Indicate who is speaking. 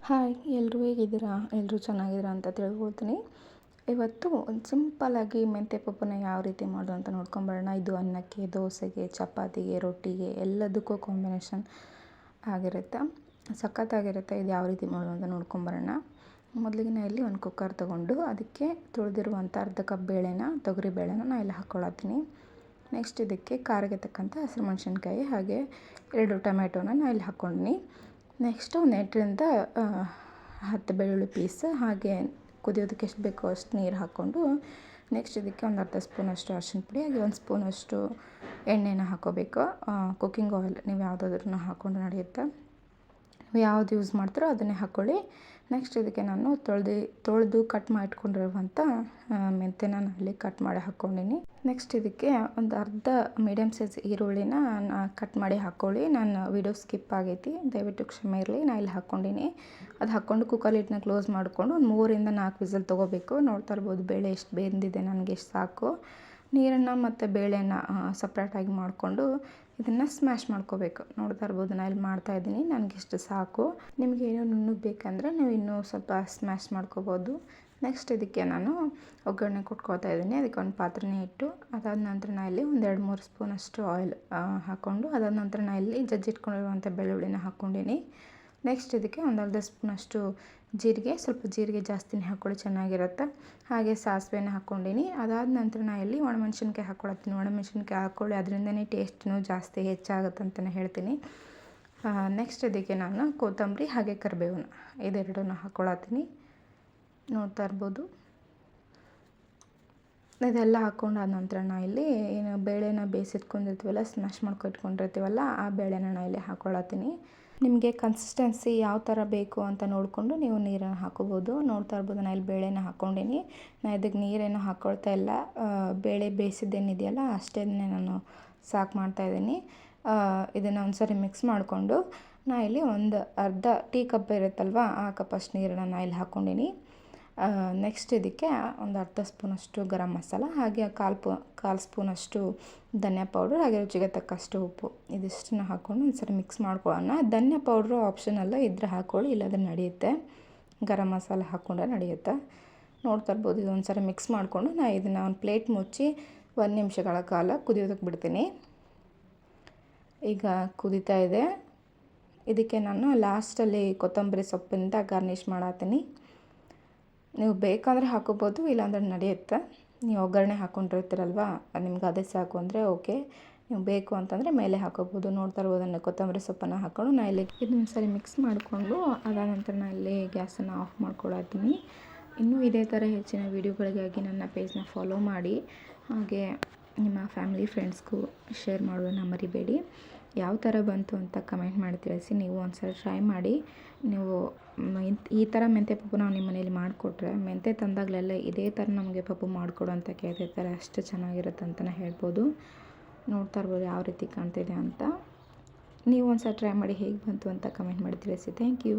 Speaker 1: Hi, ಎಲ್ಲರೂ ಹೇಗಿದ್ದೀರಾ? ಎಲ್ಲರೂ ಚೆನ್ನಾಗಿದ್ದೀರಾ ಅಂತ ತಿಳ್ಕೊಳ್ತೀನಿ. ಇವತ್ತು ಒಂದು ಸಿಂಪಲ್ಲಾಗಿ ಮೆಂತ್ಯ ಪಪ್ಪನ್ನ ಯಾವ ರೀತಿ ಮಾಡೋದು ಅಂತ ನೋಡ್ಕೊಂಬರೋಣ. ಇದು ಅನ್ನಕ್ಕೆ, ದೋಸೆಗೆ, ಚಪಾತಿಗೆ, ರೊಟ್ಟಿಗೆ ಎಲ್ಲದಕ್ಕೂ ಕಾಂಬಿನೇಷನ್ ಆಗಿರುತ್ತೆ. ಸಖತ್ತಾಗಿರುತ್ತೆ. ಇದು ಯಾವ ರೀತಿ ಮಾಡೋದು ಅಂತ ನೋಡ್ಕೊಂಬರೋಣ. ಮೊದಲಿಗೆ ನಾನು ಇಲ್ಲಿ ಒಂದು ಕುಕ್ಕರ್ ತೊಗೊಂಡು ಅದಕ್ಕೆ ತೊಳೆದಿರುವಂಥ ಅರ್ಧ ಕಪ್ ತೊಗರಿ ಬೇಳೆನ ನಾನು ಇಲ್ಲಿ ಹಾಕ್ಕೊಳತ್ತೀನಿ. ನೆಕ್ಸ್ಟ್ ಇದಕ್ಕೆ ಖಾರಕ್ಕೆ ತಕ್ಕಂಥ ಹಸಿರು ಮೆಣಸಿನ್ಕಾಯಿ ಹಾಗೆ 2 ಟೊಮೆಟೊನ ನಾನು ಇಲ್ಲಿ ಹಾಕ್ಕೊಂಡಿನಿ. ನೆಕ್ಸ್ಟು ಒಂದು 8ರಿಂದ 10 ಬೆಳ್ಳುಳ್ಳಿ ಪೀಸ್ ಹಾಗೆ ಕುದಿಯೋದಕ್ಕೆ ಎಷ್ಟು ಬೇಕೋ ಅಷ್ಟು ನೀರು ಹಾಕ್ಕೊಂಡು ನೆಕ್ಸ್ಟ್ ಇದಕ್ಕೆ ಒಂದು ಅರ್ಧ ಸ್ಪೂನಷ್ಟು ಅರಿಶಿನ ಪುಡಿ ಹಾಗೆ 1 ಸ್ಪೂನಷ್ಟು ಎಣ್ಣೆನ ಹಾಕ್ಕೋಬೇಕು. ಕುಕ್ಕಿಂಗ್ ಆಯಿಲ್ ನೀವು ಯಾವುದಾದ್ರೂ ಹಾಕ್ಕೊಂಡು ನಡೆಯುತ್ತೆ. ನೀವು ಯಾವ್ದು ಯೂಸ್ ಮಾಡ್ತೀರೋ ಅದನ್ನೇ ಹಾಕ್ಕೊಳ್ಳಿ. ನೆಕ್ಸ್ಟ್ ಇದಕ್ಕೆ ನಾನು ತೊಳೆದು ಕಟ್ ಮಾಡಿ ಇಟ್ಕೊಂಡಿರುವಂಥ ಮೆಂತ್ಯನ ಇಲ್ಲಿ ಕಟ್ ಮಾಡಿ ಹಾಕ್ಕೊಂಡಿನಿ. ನೆಕ್ಸ್ಟ್ ಇದಕ್ಕೆ ಒಂದು ಅರ್ಧ ಮೀಡಿಯಮ್ ಸೈಜ್ ಈರುಳ್ಳಿನ ಕಟ್ ಮಾಡಿ ಹಾಕ್ಕೊಳ್ಳಿ. ನಾನು ವಿಡಿಯೋ ಸ್ಕಿಪ್ ಆಗೈತಿ, ದಯವಿಟ್ಟು ಕ್ಷಮೆ ಇರಲಿ. ನಾನು ಇಲ್ಲಿ ಹಾಕ್ಕೊಂಡಿನಿ. ಅದು ಹಾಕ್ಕೊಂಡು ಕುಕ್ಕರ್ ಲಿಡ್ನ ಕ್ಲೋಸ್ ಮಾಡಿಕೊಂಡು ಒಂದು 3ರಿಂದ 4 ವಿಸಲ್ ತೊಗೋಬೇಕು. ನೋಡ್ತಾ ಇರ್ಬೋದು ಬೇಳೆ ಎಷ್ಟು ಬೆಂದಿದೆ, ನನಗೆ ಎಷ್ಟು ಸಾಕು. ನೀರನ್ನು ಮತ್ತು ಬೇಳೆನ ಸಪ್ರೇಟಾಗಿ ಮಾಡಿಕೊಂಡು ಇದನ್ನು ಸ್ಮ್ಯಾಶ್ ಮಾಡ್ಕೋಬೇಕು. ನೋಡ್ತಾ ಇರ್ಬೋದು ನಾನು ಇಲ್ಲಿ ಮಾಡ್ತಾಯಿದ್ದೀನಿ, ನನಗಿಷ್ಟು ಸಾಕು. ನಿಮಗೆ ಏನೋ ನುಣ್ಣಗೆ ಬೇಕಂದರೆ ನೀವು ಇನ್ನೂ ಸ್ವಲ್ಪ ಸ್ಮ್ಯಾಶ್ ಮಾಡ್ಕೋಬೋದು. ನೆಕ್ಸ್ಟ್ ಇದಕ್ಕೆ ನಾನು ಒಗ್ಗರಣೆ ಕೊಟ್ಕೊಳ್ತಾ ಇದ್ದೀನಿ. ಅದಕ್ಕೆ ಒಂದು ಪಾತ್ರೆನೇ ಇಟ್ಟು ಅದಾದ ನಂತರ ನಾನು ಇಲ್ಲಿ ಒಂದು 2-3 ಸ್ಪೂನಷ್ಟು ಆಯಿಲ್ ಹಾಕ್ಕೊಂಡು ಅದಾದ ನಂತರ ನಾನು ಇಲ್ಲಿ ಜಜ್ಜಿಟ್ಕೊಂಡಿರುವಂಥ ಬೆಳ್ಳುಳ್ಳಿನ ಹಾಕ್ಕೊಂಡಿನಿ. ನೆಕ್ಸ್ಟ್ ಇದಕ್ಕೆ ಒಂದು ಅರ್ಧ ಸ್ಪೂನಷ್ಟು ಜೀರಿಗೆ, ಸ್ವಲ್ಪ ಜೀರಿಗೆ ಜಾಸ್ತಿನೇ ಹಾಕ್ಕೊಳ್ಳಿ, ಚೆನ್ನಾಗಿರುತ್ತೆ. ಹಾಗೆ ಸಾಸಿವೆನ ಹಾಕ್ಕೊಂಡಿನಿ. ಅದಾದ ನಂತರ ನಾನು ಇಲ್ಲಿ ಒಣಮೆಣ್ಸಿನ್ಕಾಯಿ ಹಾಕ್ಕೊಳತ್ತೀನಿ. ಒಣಮೆಣ್ಸಿನ್ಕಾಯಿ ಹಾಕ್ಕೊಳ್ಳಿ, ಅದರಿಂದನೇ ಟೇಸ್ಟ್ನೂ ಜಾಸ್ತಿ ಹೆಚ್ಚಾಗುತ್ತೆ ಅಂತಲೇ ಹೇಳ್ತೀನಿ. ನೆಕ್ಸ್ಟ್ ಇದಕ್ಕೆ ನಾನು ಕೊತ್ತಂಬರಿ ಹಾಗೆ ಕರಿಬೇವನ್ನ ಇದೆರಡನ್ನೂ ಹಾಕ್ಕೊಳತ್ತೀನಿ. ನೋಡ್ತಾ ಇರ್ಬೋದು. ಇದೆಲ್ಲ ಹಾಕ್ಕೊಂಡಾದ ನಂತರ ನಾನು ಇಲ್ಲಿ ಏನು ಬೇಳೆನ ಬೇಯಿಸಿಟ್ಕೊಂಡಿರ್ತೀವಲ್ಲ, ಸ್ಮ್ಯಾಶ್ ಮಾಡ್ಕೊಂಡಿಟ್ಕೊಂಡಿರ್ತೀವಲ್ಲ, ಆ ಬೇಳೆನ ನಾನು ಇಲ್ಲಿ ಹಾಕ್ಕೊಳತ್ತೀನಿ. ನಿಮಗೆ ಕನ್ಸಿಸ್ಟೆನ್ಸಿ ಯಾವ ಥರ ಬೇಕು ಅಂತ ನೋಡಿಕೊಂಡು ನೀವು ನೀರನ್ನು ಹಾಕೋಬೋದು. ನೋಡ್ತಾ ಇರ್ಬೋದು ನಾನು ಇಲ್ಲಿ ಬೇಳೆನ ಹಾಕ್ಕೊಂಡಿನಿ. ನಾನು ಇದಕ್ಕೆ ನೀರೇನು ಹಾಕ್ಕೊಳ್ತಾ ಇಲ್ಲ. ಬೇಳೆ ಬೇಯಿಸಿದ್ದೇನಿದೆಯಲ್ಲ ಅಷ್ಟೇನೆ ನಾನು ಸಾಕು ಮಾಡ್ತಾಯಿದ್ದೀನಿ. ಇದನ್ನು ಒಂದು ಸರಿ ಮಿಕ್ಸ್ ಮಾಡಿಕೊಂಡು ನಾನು ಇಲ್ಲಿ ಒಂದು ಅರ್ಧ ಟೀ ಕಪ್ ಇರುತ್ತಲ್ವ, ಆ ಕಪ್ಪಷ್ಟು ನೀರನ್ನು ನಾನು ಇಲ್ಲಿ ಹಾಕ್ಕೊಂಡಿನಿ. ನೆಕ್ಸ್ಟ್ ಇದಕ್ಕೆ ಒಂದು ಅರ್ಧ ಸ್ಪೂನಷ್ಟು ಗರಂ ಮಸಾಲ ಹಾಗೆ ಕಾಲು ಸ್ಪೂನಷ್ಟು ಧನಿಯಾ ಪೌಡ್ರ್ ಹಾಗೆ ರುಚಿಗೆ ತಕ್ಕಷ್ಟು ಉಪ್ಪು, ಇದಿಷ್ಟನ್ನು ಹಾಕ್ಕೊಂಡು ಒಂದು ಸರಿ ಮಿಕ್ಸ್ ಮಾಡ್ಕೊಳ್ಳೋಣ. ಧನಿಯಾ ಪೌಡ್ರು ಆಪ್ಷನಲ್ಲ, ಇದ್ರೆ ಹಾಕ್ಕೊಳ್ಳಿ, ಇಲ್ಲಾಂದರೆ ನಡೆಯುತ್ತೆ. ಗರಂ ಮಸಾಲ ಹಾಕ್ಕೊಂಡ್ರೆ ನಡೆಯುತ್ತೆ. ನೋಡ್ತಾ ಇರ್ಬೋದು. ಇದೊಂದು ಸರಿ ಮಿಕ್ಸ್ ಮಾಡಿಕೊಂಡು ನಾನು ಇದನ್ನು ಒಂದು ಪ್ಲೇಟ್ ಮುಚ್ಚಿ 1 ನಿಮಿಷಗಳ ಕಾಲ ಕುದಿಯೋದಕ್ಕೆ ಬಿಡ್ತೀನಿ. ಈಗ ಕುದೀತಾ ಇದೆ. ಇದಕ್ಕೆ ನಾನು ಲಾಸ್ಟಲ್ಲಿ ಕೊತ್ತಂಬರಿ ಸೊಪ್ಪಿಂದ ಗಾರ್ನಿಷ್ ಮಾಡತ್ತೀನಿ. ನೀವು ಬೇಕಂದರೆ ಹಾಕೋಬೋದು, ಇಲ್ಲಾಂದ್ರೆ ನಡೆಯುತ್ತೆ. ನೀವು ಒಗ್ಗರಣೆ ಹಾಕ್ಕೊಂಡಿರ್ತೀರಲ್ವ, ನಿಮ್ಗೆ ಅದೇ ಸಾಕು ಅಂದರೆ ಓಕೆ. ನೀವು ಬೇಕು ಅಂತಂದರೆ ಮೇಲೆ ಹಾಕೋಬೋದು. ನೋಡ್ತಾ ಇರ್ಬೋದನ್ನು ಕೊತ್ತಂಬರಿ ಸೊಪ್ಪನ್ನು ಹಾಕ್ಕೊಂಡು ನಾನು ಇಲ್ಲಿ ಇದನ್ನು ಸರಿ ಮಿಕ್ಸ್ ಮಾಡಿಕೊಂಡು ಅದಾದ ನಂತರ ನಾನು ಇಲ್ಲಿ ಗ್ಯಾಸನ್ನು ಆಫ್ ಮಾಡ್ಕೊಳತ್ತೀನಿ. ಇನ್ನೂ ಇದೇ ಥರ ಹೆಚ್ಚಿನ ವೀಡಿಯೋಗಳಿಗಾಗಿ ನನ್ನ ಪೇಜ್ನ ಫಾಲೋ ಮಾಡಿ. ಹಾಗೆ ನಿಮ್ಮ ಫ್ಯಾಮಿಲಿ ಫ್ರೆಂಡ್ಸ್ಗೂ ಶೇರ್ ಮಾಡೋದನ್ನು ಮರಿಬೇಡಿ. ಯಾವ ಥರ ಬಂತು ಅಂತ ಕಮೆಂಟ್ ಮಾಡಿ ತಿಳಿಸಿ. ನೀವು ಒಂದ್ಸಲ ಟ್ರೈ ಮಾಡಿ. ನೀವು ಈ ಥರ ಮೆಂತ್ಯ ಪಪ್ಪು ನಾವು ನಿಮ್ಮ ಮನೇಲಿ ಮಾಡಿಕೊಟ್ರೆ, ಮೆಂತ್ಯ ತಂದಾಗಲೆಲ್ಲ ಇದೇ ಥರ ನಮಗೆ ಪಪ್ಪು ಮಾಡಿಕೊಡು ಅಂತ ಕೇಳ್ತಿರ್ತಾರೆ. ಅಷ್ಟು ಚೆನ್ನಾಗಿರುತ್ತೆ ಅಂತಲೇ ಹೇಳ್ಬೋದು. ನೋಡ್ತಾ ಇರ್ಬೋದು ಯಾವ ರೀತಿ ಕಾಣ್ತಿದೆ ಅಂತ. ನೀವು ಒಂದ್ಸಲ ಟ್ರೈ ಮಾಡಿ, ಹೇಗೆ ಬಂತು ಅಂತ ಕಮೆಂಟ್ ಮಾಡಿ ತಿಳಿಸಿ. Thank you.